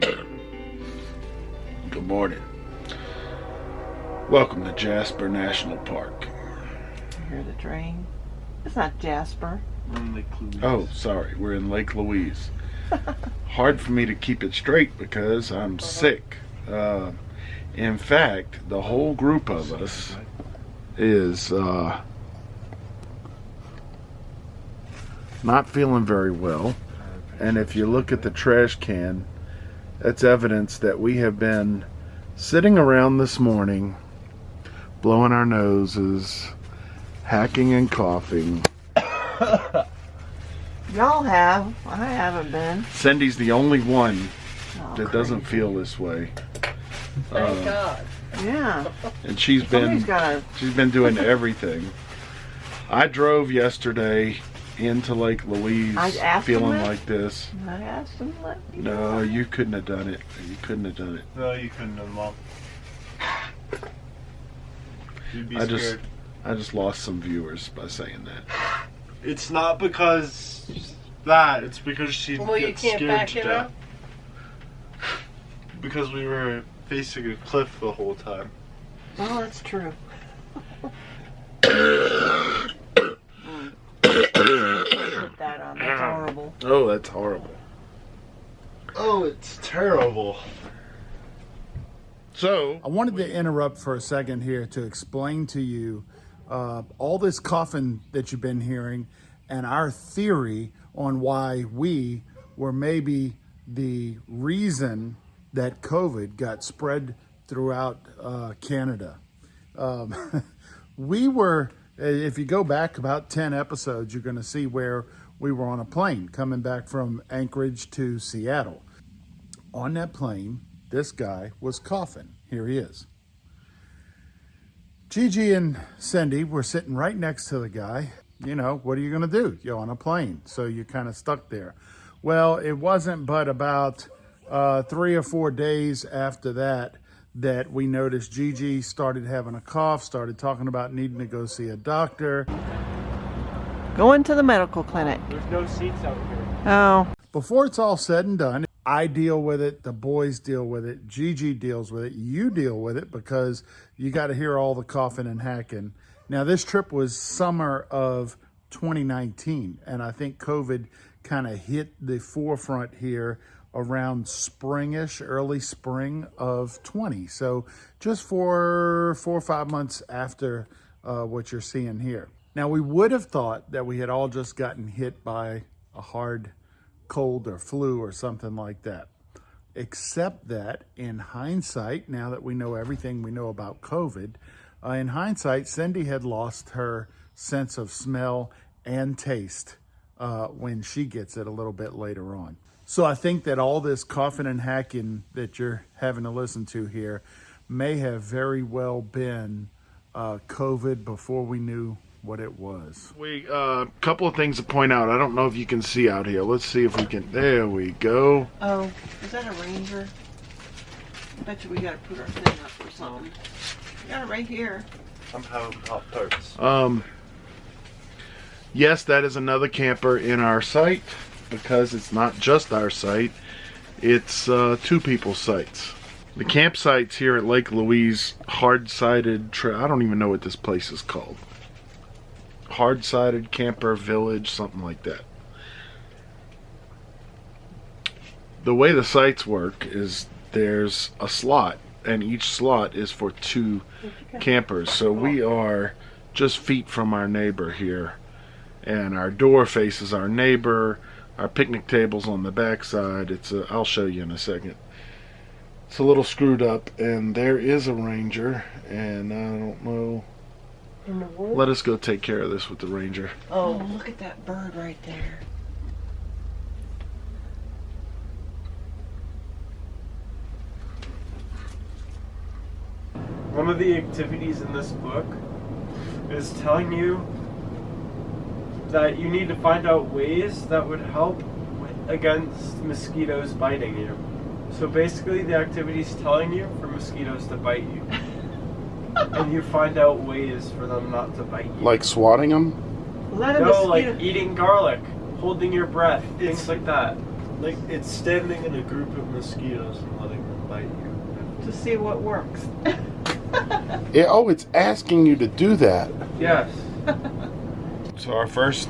Good morning. Welcome to Jasper National Park. I hear the drain. It's not Jasper. We're in Lake Louise. Oh, sorry. We're in Lake Louise. Hard for me to keep it straight because I'm sick. In fact, the whole group of us is not feeling very well. And if you look at the trash can, that's evidence that we have been sitting around this morning, blowing our noses, hacking and coughing. Y'all have. I haven't been. Cindy's the only one that crazy. doesn't feel this way. Thank God. Yeah. And she's Somebody's gotta. been doing everything. I drove yesterday into Lake Louise I asked him feeling that. like this. I asked him to let me No, know. you couldn't have done it. You couldn't have done it. No, you couldn't have, Mom. You'd be I scared. just lost some viewers by saying that. It's not because that. It's because she Well, you gets can't scared back to it death. up? Because we were facing a cliff the whole time. Well, that's true. Put that on. That's horrible. Oh, that's horrible. Oh, it's terrible. So, I wanted to interrupt for a second here to explain to you all this coughing that you've been hearing and our theory on why we were maybe the reason that COVID got spread throughout Canada. We were, if you go back about 10 episodes, you're going to see where we were on a plane coming back from Anchorage to Seattle. On that plane, this guy was coughing. Here he is. Gigi and Cindy were sitting right next to the guy. You know, what are you going to do? You're on a plane, so you're kind of stuck there. Well, it wasn't but about 3 or 4 days after that we noticed Gigi started having a cough, started talking about needing to go see a doctor. Going to the medical clinic. There's no seats out here. Oh. Before it's all said and done, I deal with it, the boys deal with it, Gigi deals with it, you deal with it because you got to hear all the coughing and hacking. Now, this trip was summer of 2019, and I think COVID kind of hit the forefront here around springish, early spring of 20. So just 4 or 5 months after what you're seeing here. Now, we would have thought that we had all just gotten hit by a hard cold or flu or something like that. Except that in hindsight, now that we know everything we know about COVID, in hindsight, Cindy had lost her sense of smell and taste when she gets it a little bit later on. So I think that all this coughing and hacking that you're having to listen to here may have very well been COVID before we knew what it was. we couple of things to point out. I don't know if you can see out here. Let's see if we can. There we go. Oh, is that a Ranger? I bet you we got to put our thing up or something. We got it right here. I'm having Pop Tarts. Yes, that is another camper in our site because it's not just our site. It's two people's sites. The campsites here at Lake Louise, hard-sided I don't even know what this place is called. Hard-sided camper village, something like that. The way the sites work is there's a slot, and each slot is for 2 campers. So we are just feet from our neighbor here, and our door faces our neighbor. Our picnic table's on the back side. I'll show you in a second. It's a little screwed up, and there is a Ranger, and I don't know. In the woods? Let us go take care of this with the Ranger. Oh, look at that bird right there. One of the activities in this book is telling you that you need to find out ways that would help against mosquitoes biting you. So basically the activity is telling you for mosquitoes to bite you. And you find out ways for them not to bite you. Like swatting them? Let a No, mosquito. like eating garlic, holding your breath, things like that. Like, it's standing in a group of mosquitoes and letting them bite you. To see what works. It's asking you to do that. Yes. So our first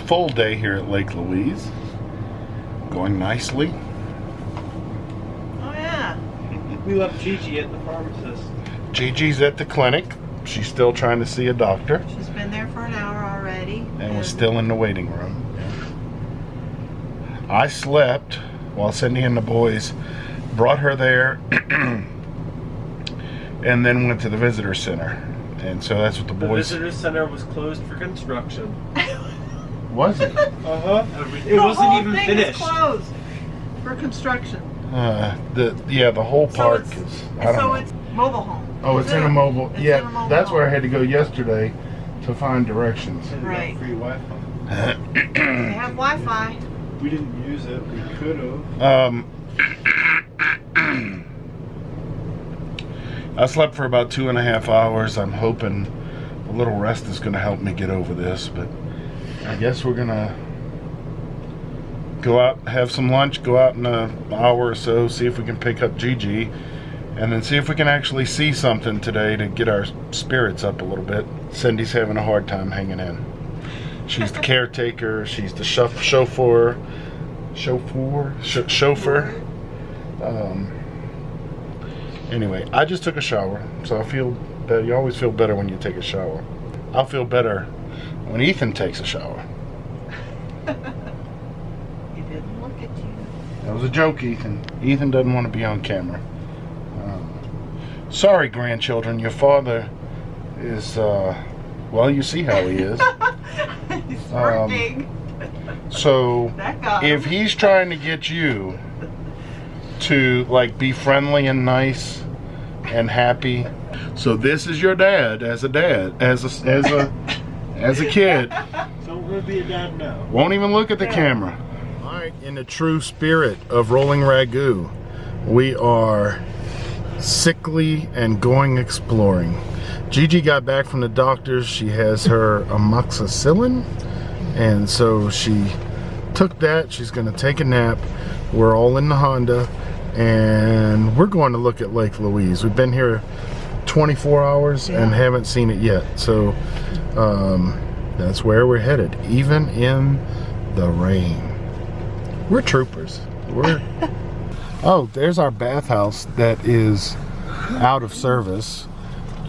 full day here at Lake Louise. Going nicely. Oh yeah. We left Gigi at the pharmacist. Gigi's at the clinic. She's still trying to see a doctor. She's been there for an hour already. And we're still in the waiting room. I slept while Cindy and the boys brought her there and then went to the visitor center. And so that's what the boys... The visitor center was closed for construction. Was it? Uh-huh. It The wasn't whole even thing finished. is closed for construction. The whole park is... I don't know. It's mobile home. Oh, it's in a mobile... It's in a Yeah, mobile that's where I home. had to go yesterday to find directions. And we got Right. free Wi-Fi. They have Wi-Fi. We didn't use it. We could have. I slept for about 2.5 hours. I'm hoping a little rest is going to help me get over this, but I guess we're going to go out, have some lunch, go out in an hour or so, see if we can pick up Gigi, and then see if we can actually see something today to get our spirits up a little bit. Cindy's having a hard time hanging in. She's the caretaker, she's the chauffeur. Anyway, I just took a shower, so I feel better. You always feel better when you take a shower. I'll feel better when Ethan takes a shower. He didn't look at you. That was a joke, Ethan. Ethan doesn't want to be on camera. Sorry, grandchildren. Your father is, well, you see how he is. He's working. So, That guy. if he's trying to get you to, like, be friendly and nice and happy. So this is your dad, as a kid. Don't want to be a dad now. Won't even look at the camera. All right, in the true spirit of Rolling Ragu, we are sickly and going exploring. Gigi got back from the doctors. She has her amoxicillin, and so she took that. She's going to take a nap. We're all in the Honda, and we're going to look at Lake Louise. We've been here 24 hours and haven't seen it yet, so that's where we're headed, even in the rain. We're troopers. Oh, there's our bathhouse that is out of service.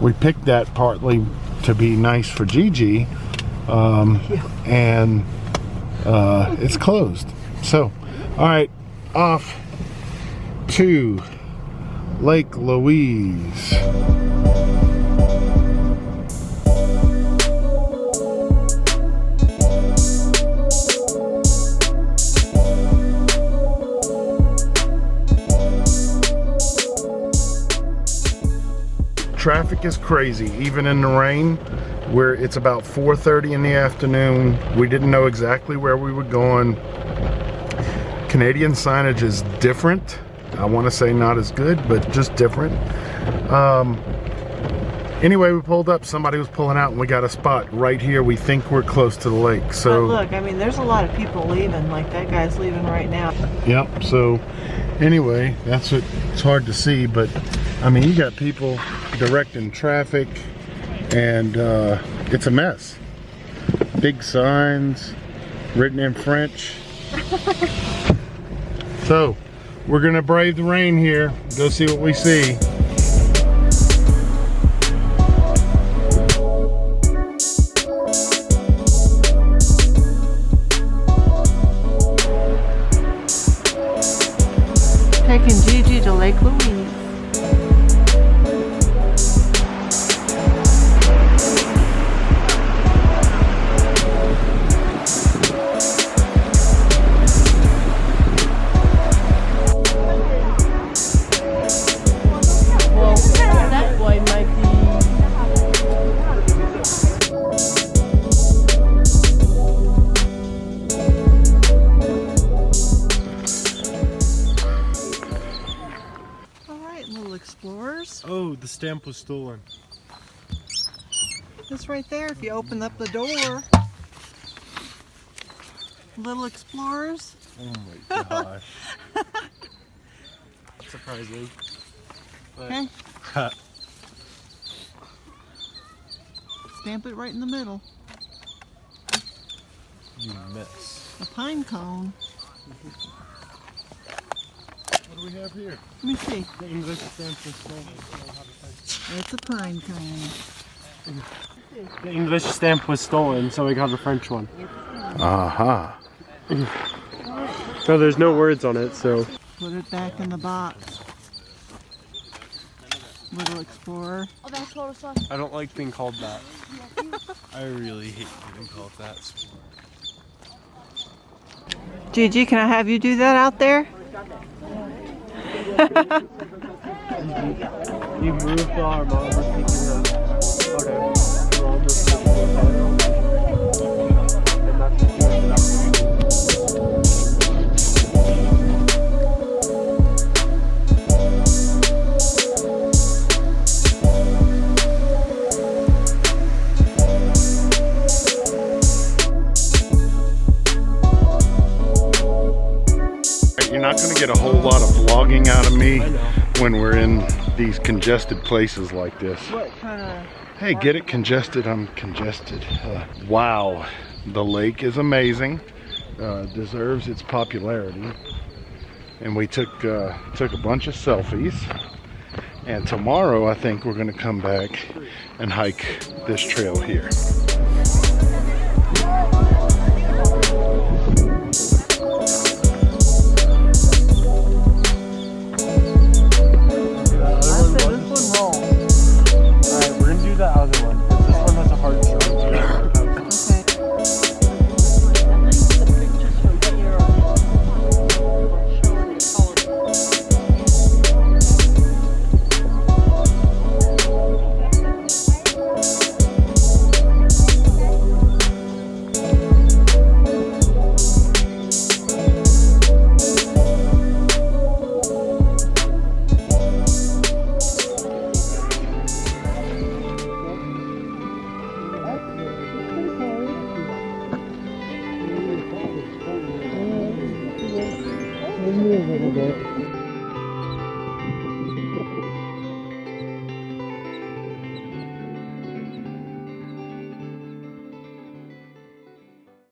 We picked that partly to be nice for Gigi, and it's closed. So, all right, off to Lake Louise. Traffic is crazy, even in the rain. Where it's about 4:30 in the afternoon. We didn't know exactly where we were going. Canadian signage is different. I want to say not as good, but just different. Anyway, we pulled up. Somebody was pulling out, and we got a spot right here. We think we're close to the lake. So But look, I mean, there's a lot of people leaving. Like that guy's leaving right now. yep. So anyway, that's what it's hard to see, but I mean, you got people directing traffic, and it's a mess. Big signs written in French. So we're gonna brave the rain here, go see what we see. Taking Gigi to Lake Louise. Well, that way might be. All right, little explorers. Oh, the stamp was stolen. It's right there if you open up the door. Little explorers. Oh my gosh. Surprising. Okay. Stamp it right in the middle. You miss. A pine cone. What do we have here? Let me see. The English stamp was stolen. It's a pine cone. The English stamp was stolen, so we got a French one. Aha. So there's no words on it, so. Put it back in the box. Little explorer. Oh, that's total stuff. I don't like being called that. I really hate being called that. Gigi, can I have you do that out there? You moved the arm on the picture. Okay. So I'll just put the photo. And that's the You're not going to get a whole lot of vlogging out of me when we're in these congested places like this. What kind of... Hey, get it congested? I'm congested. Wow, the lake is amazing. Deserves its popularity. And we took a bunch of selfies. And tomorrow, I think we're going to come back and hike this trail here. the other one, because this one has a hard shell. Okay.